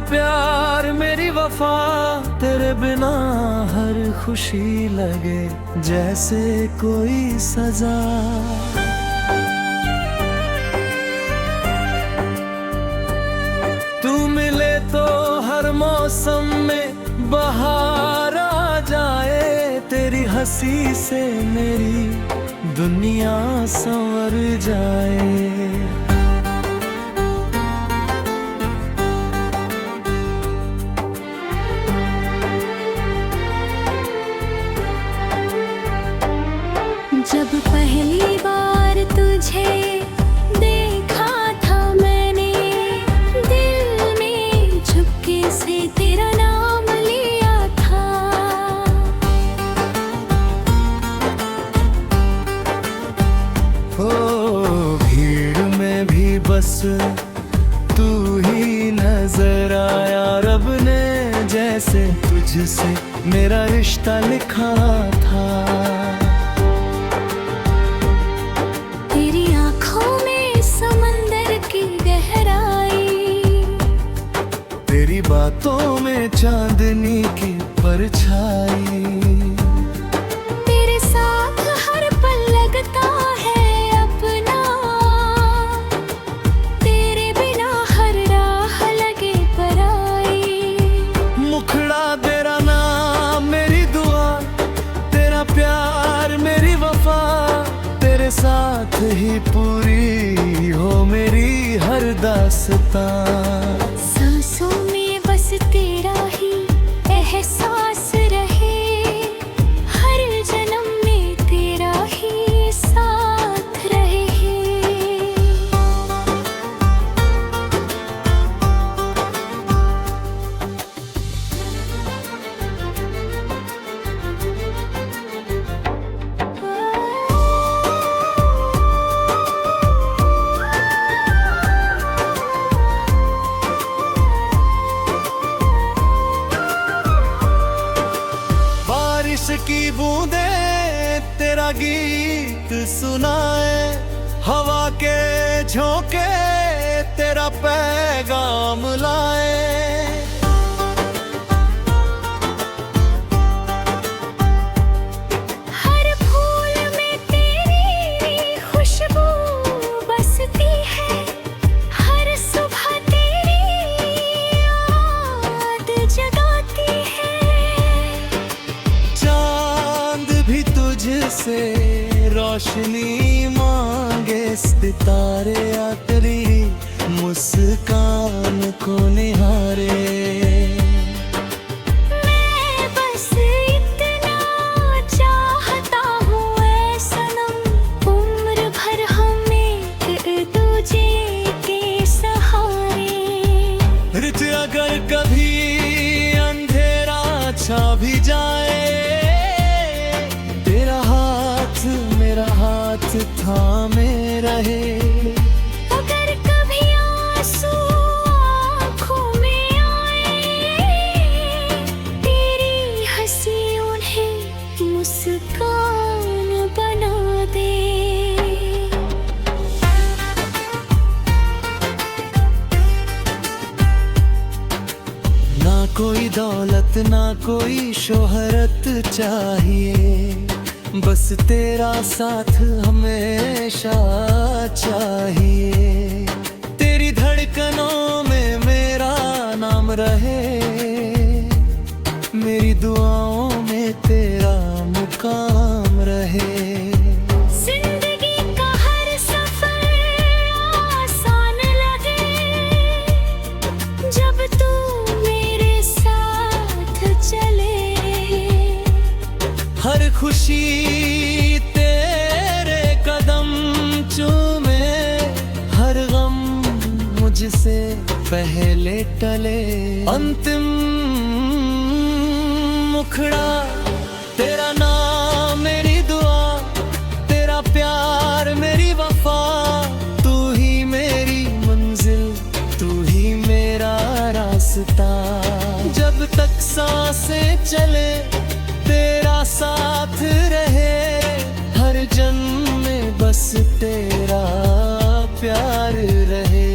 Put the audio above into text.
प्यार मेरी वफा, तेरे बिना हर खुशी लगे जैसे कोई सजा। तू मिले तो हर मौसम में बहार आ जाए, तेरी हंसी से मेरी दुनिया संवर जाए। जब पहली बार तुझे देखा था मैंने, दिल में चुपके से तेरा नाम लिया था। ओ भीड़ में भी बस तू ही नजर आया, रब ने जैसे तुझसे मेरा रिश्ता लिखा था। तेरी आंखों में समंदर की गहराई, तेरी बातों में चांदनी की परछाई। तेरे साथ हर पल लगता है अपना, तेरे बिना हर राह लगे पराई। मुखड़ा तेरा नाम मेरी दुआ, तेरा प्यार मेरी वफा, तेरे साथ ही पूरी हो मेरी हर दास्तां। सांसों में बस तेरा ही एहसास रहे, हर जन्म में तेरा ही साथ रहे। की बूंदे तेरा गीत सुनाए, हवा के झोंके तेरा पैगाम लाए। हर फूल में तेरी खुशबू बसती है, हर सुबह तेरी याद जगाती है। तुझसे रोशनी मांगे सितारे, आ तेरी मुस्कान को निहारे। मैं बस इतना चाहता हूँ ऐ सनम, उम्र भर हम एक दूजे के सहारे। रित अगर कभी अंधेरा छा भी जाए, मेरा हाथ थामे रहे। अगर कभी आंसू आँखों में आए, तेरी हंसी उन्हें मुस्कान बना दे। ना कोई दौलत ना कोई शोहरत चाहिए, बस तेरा साथ हमेशा चाहिए। तेरी धड़कनों में मेरा नाम रहे, मेरी दुआओं में तेरा मुकाम रहे। जिंदगी का हर सफर आसान लगे, जब तू मेरे साथ चले। हर खुशी तेरे कदम चूमे, हर गम मुझसे पहले टले। अंतिम मुखड़ा तेरा नाम मेरी दुआ, तेरा प्यार मेरी वफा, तू ही मेरी मंजिल, तू ही मेरा रास्ता। जब तक सांसें चले तेरा साथ रहे, हर जन्म में बस तेरा प्यार रहे।